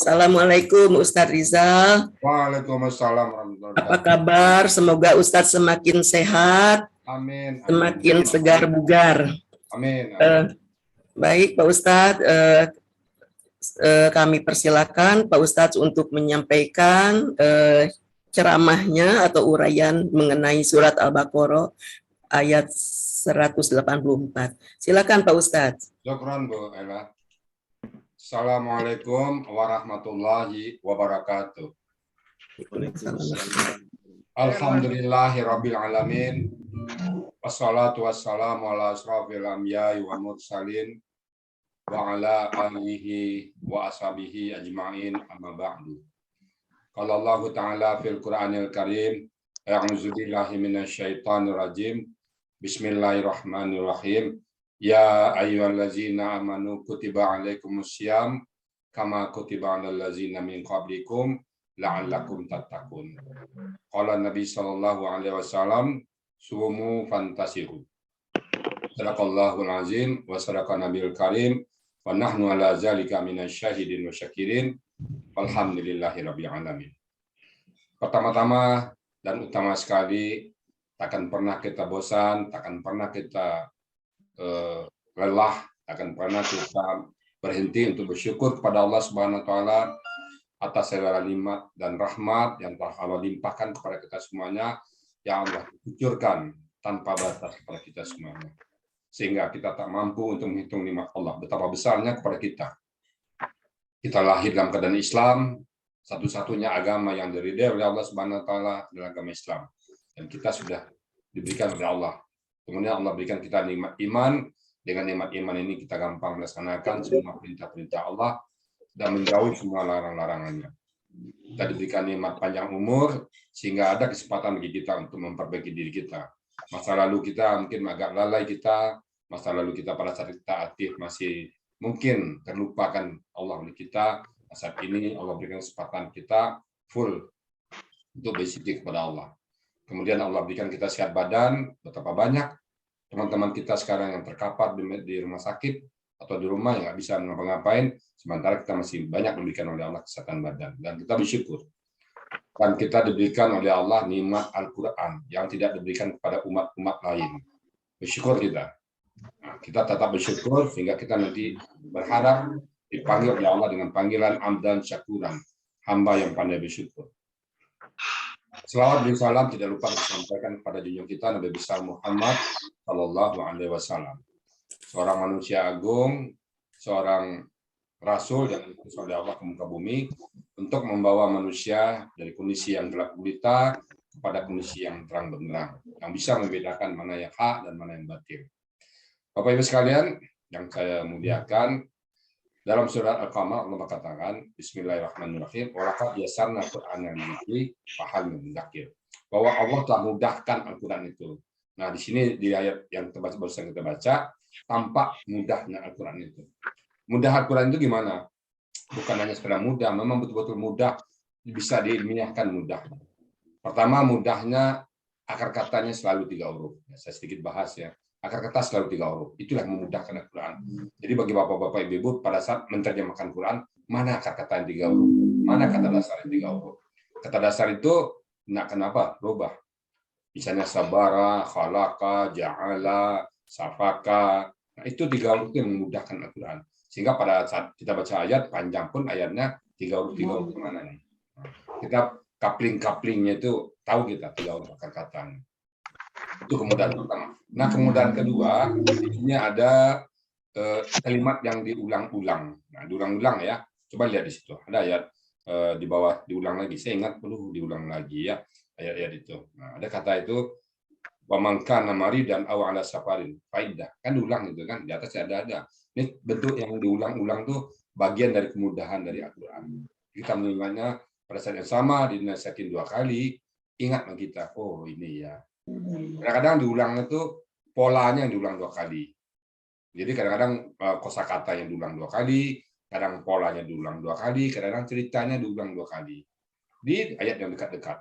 Assalamualaikum Ustadz Rizal. Waalaikumsalam warahmatullahi Apa wabarakatuh. kabar? Semoga Ustadz semakin sehat, Amin. semakin segar bugar. Amin. Baik Pak Ustadz, kami persilakan Pak Ustadz untuk menyampaikan ceramahnya atau uraian mengenai surat Al-Baqarah ayat 184. Silakan Pak Ustadz. Syukran Bu Ella. Assalamualaikum warahmatullahi wabarakatuh. Alhamdulillahirabbil alamin. Wassalatu wassalamu ala asrofil anbiya'i wal mursalin wa ala alihi wa ashabihi ajma'in amma ba'du. Qala Allah Ta'ala fil Qur'anil Karim, a'udzu billahi minasyaitonir rajim. Bismillahirrahmanirrahim. Ya ayyuhallazina amanu kutiba alaikumussyam kama kutiba alal ladzina min qablikum la'allakum tattaqun. Qala Nabi sallallahu alaihi wasallam, sumu fantasihu. Sadaqallahul azim wa sadaqa nabiyul karim wa nahnu ala zalika minasyahidin wa syakirin. Alhamdulillahirabbil alamin. Pertama-tama dan utama sekali, takkan pernah kita bosan, takkan pernah kita lelah, akan pernah kita berhenti untuk bersyukur kepada Allah Subhanahu wa taala atas segala nikmat dan rahmat yang telah Allah limpahkan kepada kita semuanya, yang Allah kucurkan tanpa batas kepada kita semuanya, sehingga kita tak mampu untuk menghitung nikmat Allah betapa besarnya kepada kita. Kita lahir dalam keadaan Islam, satu-satunya agama yang diridhai oleh Allah Subhanahu wa taala adalah agama Islam, dan kita sudah diberikan oleh Allah. Kemudian Allah berikan kita nikmat iman. Dengan nikmat iman ini kita gampang melaksanakan semua perintah-perintah Allah dan menjauhi semua larang-larangannya. Kita diberikan nikmat panjang umur sehingga ada kesempatan bagi kita untuk memperbaiki diri kita. Masa lalu kita mungkin agak lalai kita, masa lalu kita pada saat kita aktif masih mungkin terlupakan Allah oleh kita. Saat ini Allah berikan kesempatan kita full untuk berzikir kepada Allah. Kemudian Allah berikan kita sehat badan. Betapa banyak teman-teman kita sekarang yang terkapar di rumah sakit atau di rumah yang nggak bisa ngapa-ngapain, sementara kita masih banyak diberikan oleh Allah kesehatan badan, dan kita bersyukur. Dan kita diberikan oleh Allah nikmat Al-Quran yang tidak diberikan kepada umat-umat lain. Bersyukur kita. Nah, kita tetap bersyukur sehingga kita nanti berharap dipanggil oleh Allah dengan panggilan Amdan Syakuran, hamba yang pandai bersyukur. Selawat dan salam tidak lupa disampaikan kepada junjungan kita Nabi besar Muhammad Sallallahu Alaihi Wasallam, seorang manusia agung, seorang rasul yang diutus oleh Allah ke muka bumi untuk membawa manusia dari kondisi yang gelap gulita kepada kondisi yang terang benderang, yang bisa membedakan mana yang hak dan mana yang batil. Bapak Ibu sekalian yang saya muliakan, dalam surat Al-Qamar Allah katakan, Bismillahirrahmanirrahim, walaqad yasarna Qur'ana lidzikri fahal min dzakir, bahwa Allah telah mudahkan Al-Quran itu. Nah, di sini di ayat yang barusan kita baca, tampak mudahnya Al-Quran itu. Mudah Al-Quran itu gimana? Bukan hanya sekedar mudah, memang betul-betul mudah, bisa diilmiahkan mudah. Pertama, mudahnya akar katanya selalu 3 huruf. Saya sedikit bahas ya. Akar kata selalu 3 huruf. Itulah yang memudahkan Al-Quran. Jadi bagi bapak-bapak ibu-ibu pada saat menerjemahkan Quran, mana akar kata yang 3 huruf? Mana kata dasar yang 3 huruf? Kata dasar itu nak kenapa? Rubah. Misalnya sabara, khalaqa, ja'ala, safaka. Nah, itu 3 huruf yang memudahkan Al-Quran. Sehingga pada saat kita baca ayat, panjang pun ayatnya 3 huruf mana nih? Kita coupling-couplingnya itu tahu kita 3 huruf akar katanya. Itu kemudahan pertama. Nah, kemudahan kedua, di sini ada kalimat yang diulang-ulang. Nah, diulang-ulang ya. Coba lihat di situ. Ada ayat di bawah diulang lagi. Saya ingat perlu diulang lagi ya ayat-ayat itu. Nah, ada kata itu wa man kana maridan aw ala safarin faidah. Kan diulang itu kan, di atas ada. Ini bentuk yang diulang-ulang tuh bagian dari kemudahan dari Al-Qur'an. Kita mengingatnya pada saat yang sama dinasihatin 2 kali, ingat kita, oh ini ya. Kadang-kadang diulang itu polanya yang diulang 2 kali. Jadi kadang-kadang kosakata yang diulang 2 kali, kadang polanya diulang 2 kali, kadang-kadang ceritanya diulang 2 kali. Di ayat yang dekat-dekat.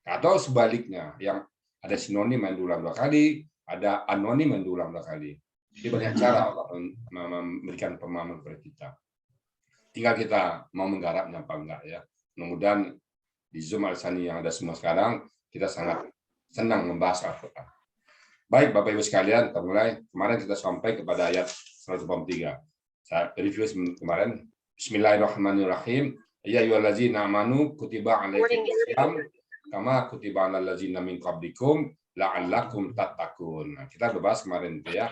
Atau sebaliknya, yang ada sinonim yang diulang 2 kali, ada anonim yang diulang 2 kali. Jadi banyak cara Allah memberikan pemahaman kepada kita. tinggal kita mau menggarapnya apa enggak ya. Mudah-mudahan di Zoom Al-Sani yang ada semua sekarang, kita sangat senang membahas Al-Quran. Baik Bapak Ibu sekalian, kita mulai. Kemarin kita sampai kepada ayat 183. Saya review kemarin. Bismillahirrahmanirrahim. Ya ayyuhallazina amanu kutiba alaikumusiyam kama kutiba alal ladzina min qablikum la'allakum tattaqun. Nah, kita bahas kemarin itu ya,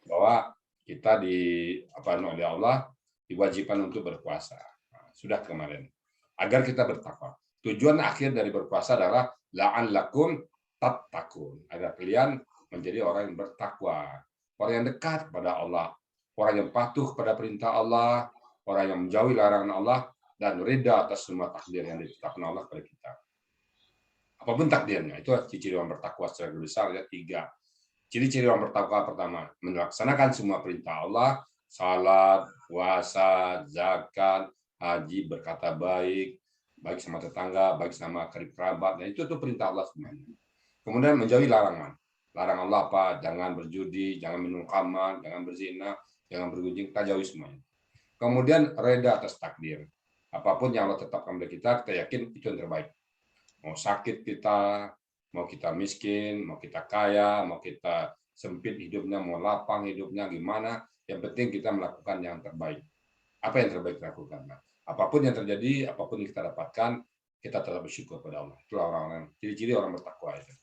bahwa kita oleh Allah diwajibkan untuk berpuasa. Nah, sudah kemarin. Agar kita bertakwa. Tujuan akhir dari berpuasa adalah la'allakum tattaqun. Agar kalian menjadi orang yang bertakwa, orang yang dekat kepada Allah, orang yang patuh pada perintah Allah, orang yang menjauhi larangan Allah, dan rida atas semua takdir yang ditetapkan Allah kepada kita. Apapun takdirnya, itu ciri orang bertakwa secara besar ya, 3. Ciri-ciri orang bertakwa pertama, melaksanakan semua perintah Allah, salat, puasa, zakat, haji, berkata baik sama tetangga, baik sama karib kerabat, nah itu perintah Allah semuanya. Kemudian menjauhi larangan. Larangan Allah apa? Jangan berjudi, jangan minum khamar, jangan berzina, jangan bergunjing, kita jauhi semuanya. Kemudian reda atas takdir. Apapun yang Allah tetapkan kepada kita yakin itu yang terbaik. Mau sakit kita, mau kita miskin, mau kita kaya, mau kita sempit hidupnya, mau lapang hidupnya, gimana, yang penting kita melakukan yang terbaik. Apa yang terbaik kita lakukan? Nah, apapun yang terjadi, apapun yang kita dapatkan, kita tetap bersyukur pada Allah. Itulah orang-orang, ciri-ciri orang bertakwa itu.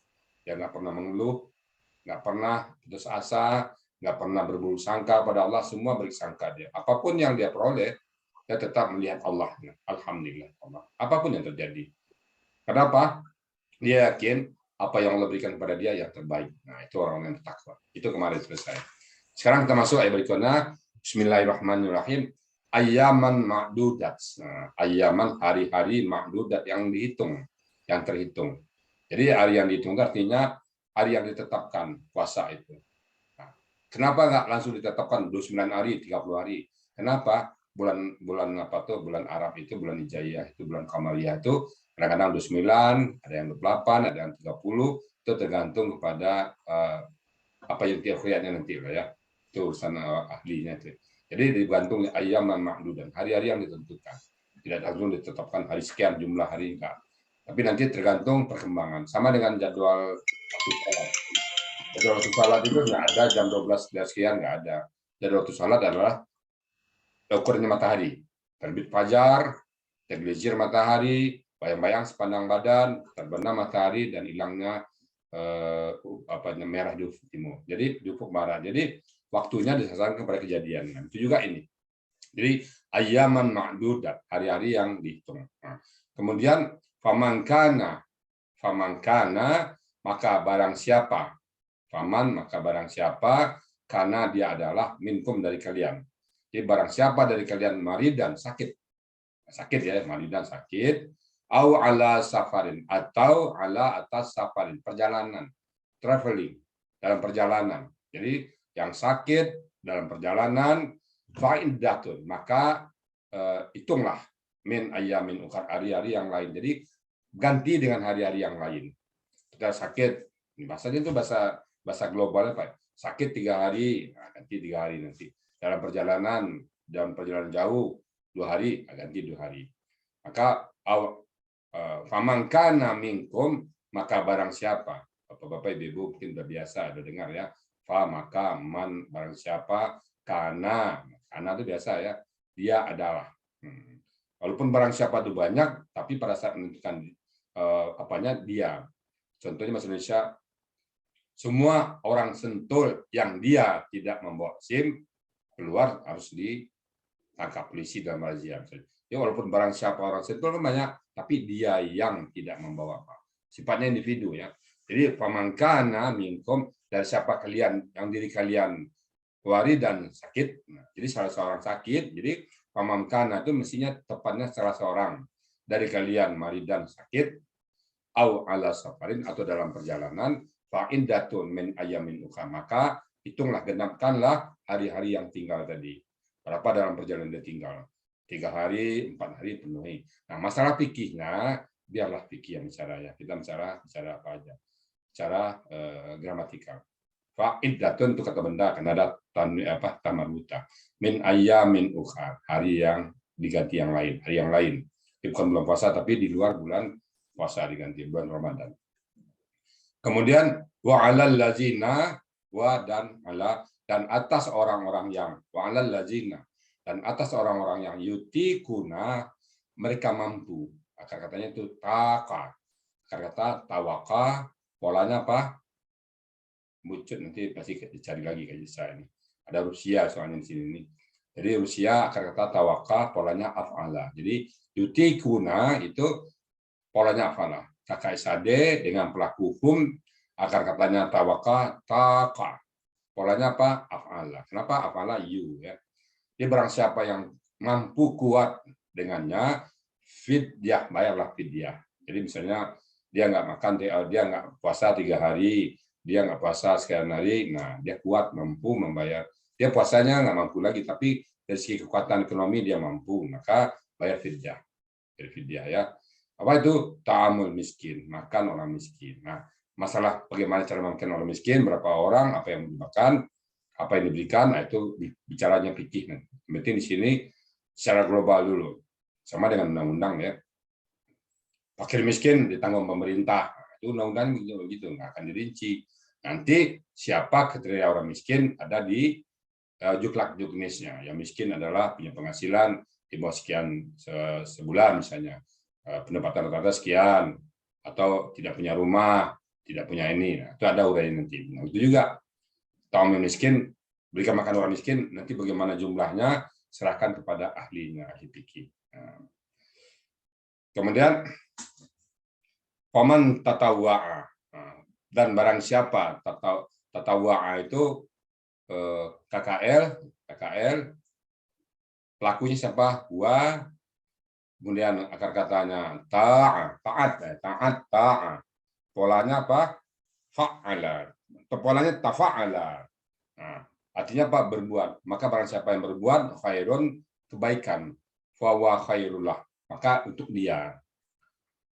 Yang nggak pernah mengeluh, nggak pernah putus asa, nggak pernah berburuk sangka pada Allah, semua bersangka dia. Apapun yang dia peroleh, dia tetap melihat Allah. Alhamdulillah Allah. Apapun yang terjadi. Kenapa? Dia yakin apa yang Allah berikan kepada dia yang terbaik. Nah, itu orang yang bertakwa. Itu kemarin selesai. Sekarang kita masuk ayat berikutnya. Bismillahirrahmanirrahim. Ayyaman ma'dudat. Nah, ayyaman hari-hari ma'dudat yang dihitung, yang terhitung. Jadi hari yang dihitung artinya hari yang ditetapkan puasa itu. Nah, kenapa nggak langsung ditetapkan 29 hari, 30 hari? Kenapa? Bulan apa tuh? Bulan Arab itu, bulan Hijaiyah itu, bulan Qamariyah itu kadang-kadang 29, ada yang 28, ada yang 30, itu tergantung kepada apa yang tiap riatnya nanti lah ya. Itu urusan ahlinya itu. Jadi digantung ayam dan ma'dudan, hari-hari yang ditentukan. Tidak langsung ditetapkan hari sekian jumlah hari enggak. Tapi nanti tergantung perkembangan. Sama dengan jadwal waktu sholat. Jadwal waktu sholat itu nggak ada jam 12 sekian, nggak ada. Jadwal waktu sholat adalah ukurnya matahari. Terbit fajar, tergelincir matahari, bayang-bayang sepandang badan, terbenam matahari, dan hilangnya merah di ufuk timur. Jadi di ufuk barat. Jadi waktunya disasarkan kepada kejadian. Nah, itu juga ini. Jadi ayyaman ma'dudat, hari-hari yang dihitung. Nah, kemudian famangkana, maka barang siapa, karena dia adalah minkum dari kalian. Jadi barang siapa dari kalian maridan, sakit ya, maridan sakit, au ala safarin, atau ala atas safarin, perjalanan, traveling, dalam perjalanan. Jadi yang sakit dalam perjalanan, fa'iddatun, maka hitunglah min ayyamin ukhar, hari-hari yang lain. Jadi ganti dengan hari-hari yang lain. Kita sakit, bahasanya itu bahasa global apa? Sakit 3 hari, nah, ganti 3 hari nanti. Dalam perjalanan jauh 2 hari, ganti 2 hari. Maka famangkana minkum, maka barang siapa, Bapak Ibu mungkin sudah biasa sudah dengar ya, maka man, barang siapa, karena itu biasa ya, dia adalah. Walaupun barang siapa itu banyak, tapi pada saat menentukan dia. Contohnya bahasa Indonesia, semua orang Sentul yang dia tidak membawa SIM keluar harus ditangkap polisi dalam razia. Ya, walaupun barang siapa orang Sentul kan banyak, tapi dia yang tidak membawa apa. Sifatnya individu ya. Jadi pamangkana minkum, dari siapa kalian yang diri kalian wari dan sakit. Nah, jadi salah seorang sakit, jadi pamangkana itu mestinya tepatnya salah seorang dari kalian maridan sakit, au ala safarin, atau dalam perjalanan, fa'indatun min ayamin ukhra, maka hitunglah, genapkanlah hari-hari yang tinggal tadi. Berapa dalam perjalanan dia tinggal? 3 hari, 4 hari penuhi. Nah, masalah fikihnya biarlah fikih yang bicara ya. Kita bicara apa aja. Secara gramatikal. Fa'iddatun itu kata benda, karena ada tamarbuta. Min ayamin ukhra, hari yang diganti yang lain, hari yang lain. Jadi bukan bulan puasa, tapi di luar bulan puasa diganti bulan Ramadan. Kemudian wa 'alal ladzina dan atas orang-orang yang wa 'alal ladzina dan atas orang-orang yang yutikuna mereka mampu. Akar katanya itu taka. Akar kata tawaka, polanya apa? Bucut, nanti pasti dicari lagi kayak saya ini. Ada Rusia soalnya di sini nih. Jadi Rusia akar kata tawaka, polanya af'ala. Jadi yutikuna itu polanya af'ala. Kakak SAD dengan pelaku hukum akar katanya tawaka taka. Polanya apa? Af'ala. Kenapa af'ala? You ya. Jadi barang siapa yang mampu kuat dengannya, fidyah, bayarlah fidyah. Jadi misalnya dia nggak makan, dia nggak puasa 3 hari, dia nggak puasa sekian hari, nah dia kuat mampu membayar. Dia puasanya nggak mampu lagi, tapi dari segi kekuatan ekonomi dia mampu, maka bayar fidyah. Jadi fidyah ya. Apa itu? Ta'amul miskin, makan orang miskin. Nah, masalah bagaimana cara makan orang miskin, berapa orang, apa yang dimakan, apa yang diberikan, nah itu bicaranya fikih. Yang penting di sini secara global dulu, sama dengan undang-undang ya. Fakir miskin ditanggung pemerintah, itu undang-undang begitu, nggak akan dirinci. Nanti siapa kriteria orang miskin ada di juklak juknisnya. Yang miskin adalah punya penghasilan di bawah sekian sebulan misalnya, pendapatan rata-rata sekian, atau tidak punya rumah, tidak punya ini. Nah, itu ada uraian nanti. Nah, itu juga ta'amul miskin, berikan makan orang miskin, nanti bagaimana jumlahnya serahkan kepada ahlinya, ahli fikih. Nah. Kemudian paman tatawwa'a, dan barang siapa tatawwa'a itu KKL pelakunya siapa? Kemudian akar katanya taat. Polanya apa? Fa'ala. Polanya tafa'ala. Nah, artinya apa? Berbuat. Maka barang siapa yang berbuat khairun, kebaikan, fa wa khairullah, maka untuk dia.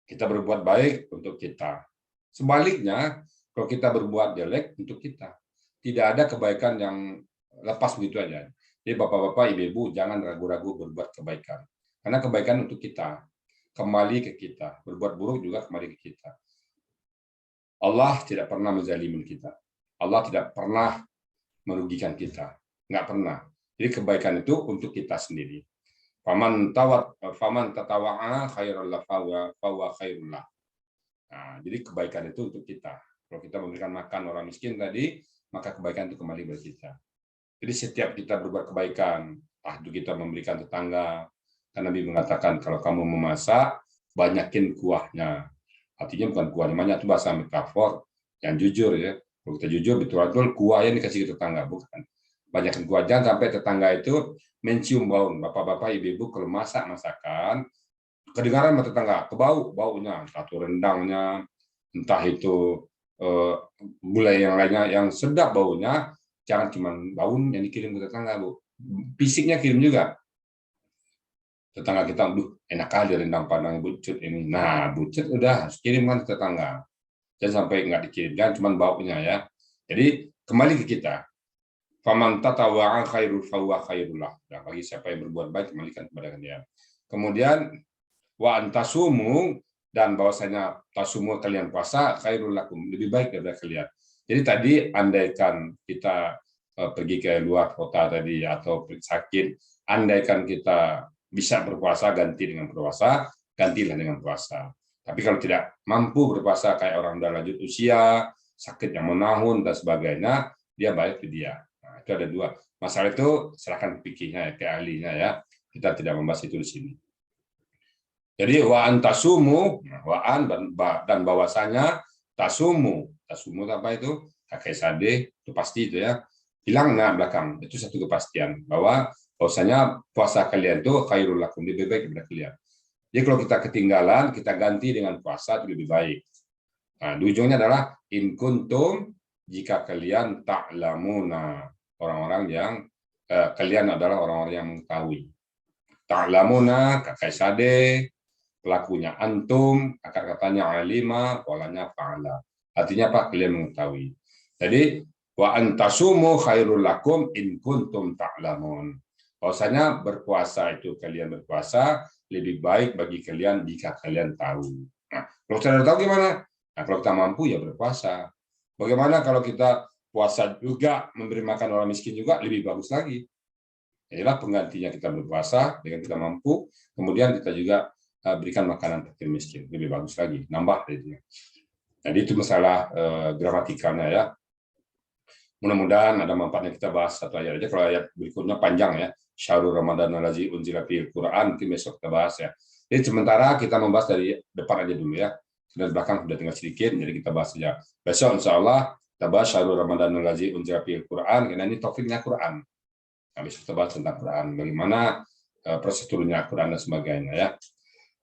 Kita berbuat baik untuk kita. Sebaliknya, kalau kita berbuat jelek untuk kita. Tidak ada kebaikan yang lepas begitu aja. Jadi bapak-bapak, ibu-ibu, jangan ragu-ragu berbuat kebaikan. Karena kebaikan untuk kita. Kembali ke kita. Berbuat buruk juga kembali ke kita. Allah tidak pernah menzalimi kita. Allah tidak pernah merugikan kita. Nggak pernah. Jadi kebaikan itu untuk kita sendiri. Faman tatawa'a khairul fahuwa khairul lah. Nah, jadi kebaikan itu untuk kita. Kalau kita memberikan makan orang miskin tadi, maka kebaikan itu kembali bagi kita. Jadi setiap kita berbuat kebaikan, itu kita memberikan tetangga. Karena Nabi mengatakan kalau kamu memasak, banyakin kuahnya. Artinya bukan kuahnya banyak, itu bahasa metafor yang jujur ya. Kalau kita jujur betul-betul kuahnya dikasih ke tetangga, bukan. Banyakin kuah, jangan sampai tetangga itu mencium bau. Bapak-bapak, ibu-ibu kalau masak masakan, kedengaran sama tetangga, kebau baunya, entah itu rendangnya, entah itu gulai yang lainnya yang sedap baunya, jangan cuma bau yang dikirim ke tetangga, Bu. Fisiknya kirim juga. Tetangga kita, enak kali rendang Padang bucut ini. Nah, bucut udah harus kirimkan ke tetangga. Jangan sampai nggak dikirimkan, cuma baunya ya. Jadi kembali ke kita. Faman tatawwa'a khairul fahuwa khairullah. Nah, bagi siapa yang berbuat baik, kembalikan kepada dia. Kemudian wa antasumu, dan bahwasanya tasumu kalian puasa khairul lakum, lebih baik daripada kalian. Jadi tadi andaikan kita pergi ke luar kota tadi atau sakit, andaikan kita bisa berpuasa, ganti dengan berpuasa, gantilah dengan puasa. Tapi kalau tidak mampu berpuasa kayak orang udah lanjut usia, sakit yang menahun dan sebagainya, dia bayar fidyah. Nah, itu ada dua. Masalah itu serahkan fikihnya ya, ke ahlinya ya. Kita tidak membahas itu di sini. Jadi wa antasumu, dan bahwasanya tasumu apa itu? Kakek sade itu pasti itu ya. Hilang belakang, itu satu kepastian bahwa bahwasanya puasa kalian itu khairul lakum, lebih baik daripada kalian. Jadi kalau kita ketinggalan, kita ganti dengan puasa itu lebih baik. Nah, di ujungnya adalah in kuntum, jika kalian ta'lamuna, orang-orang yang kalian adalah orang-orang yang mengetahui. Ta'lamuna, kakek sade, pelakunya antum, akar katanya alima, polanya fa'ala. Artinya apa? Kalian mengetahui. Jadi wa antasumu khairul lakum in kuntum ta'lamun. Bahwasanya berpuasa itu kalian berpuasa lebih baik bagi kalian jika kalian tahu. Nah, kalau kita tahu gimana? Nah, kalau kita mampu ya berpuasa. Bagaimana kalau kita puasa juga memberi makan orang miskin juga lebih bagus lagi. Inilah penggantinya kita berpuasa dengan kita mampu, kemudian kita juga berikan makanan fakir miskin, lebih bagus lagi, nambah jadinya. Jadi itu masalah gramatikalnya ya. Mudah-mudahan ada manfaatnya. Kita bahas satu ayat aja. Kalau ayat berikutnya panjang ya. Syahrul Ramadan allazi unzila fihil Quran, mungkin besok kita bahas ya. Jadi sementara kita membahas dari depan aja dulu ya. Dari belakang sudah tinggal sedikit, jadi kita bahas saja. Besok insya Allah kita bahas Syahrul Ramadan allazi unzila fihil Quran, karena ini topiknya Quran. Habis kita bahas tentang Quran, bagaimana proses turunnya Quran dan sebagainya ya.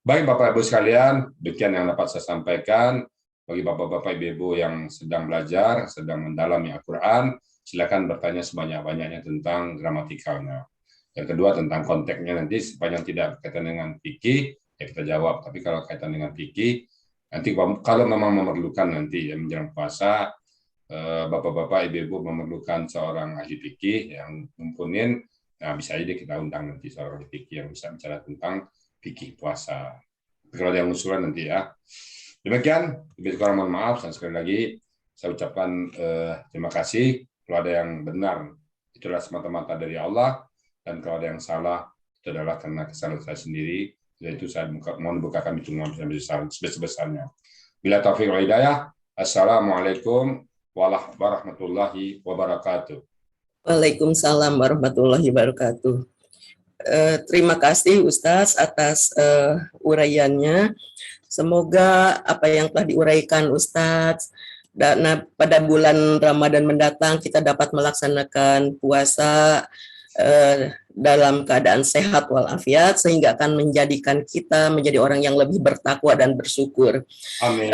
Baik Bapak Ibu sekalian, demikian yang dapat saya sampaikan. Bagi Bapak-Bapak Ibu yang sedang belajar, sedang mendalami Al-Quran, silakan bertanya sebanyak-banyaknya tentang gramatikalnya. Yang kedua tentang konteksnya, nanti sepanjang tidak berkaitan dengan fikih, ya kita jawab. Tapi kalau kaitan dengan fikih, nanti kalau memang memerlukan nanti ya menjelang puasa, Bapak-Bapak Ibu memerlukan seorang ahli fikih yang mumpunin, nah bisa aja kita undang nanti seorang ahli fikih yang bisa bicara tentang fikih puasa. Tapi kalau ada yang usulan nanti ya. Demikian, lebih kurang mohon maaf, dan sekali lagi saya ucapkan terima kasih. Kalau ada yang benar, itulah semata-mata dari Allah, dan kalau ada yang salah, itu adalah karena kesalahan saya sendiri, yaitu saya mohon bukakan pintu maaf sebesar-besarnya. Bila taufiq wal hidayah, assalamualaikum warahmatullahi wabarakatuh. Waalaikumsalam warahmatullahi wabarakatuh. Terima kasih Ustadz atas uraiannya. Semoga apa yang telah diuraikan Ustadz dan pada bulan Ramadan mendatang kita dapat melaksanakan puasa dalam keadaan sehat walafiat sehingga akan menjadikan kita menjadi orang yang lebih bertakwa dan bersyukur. Amin.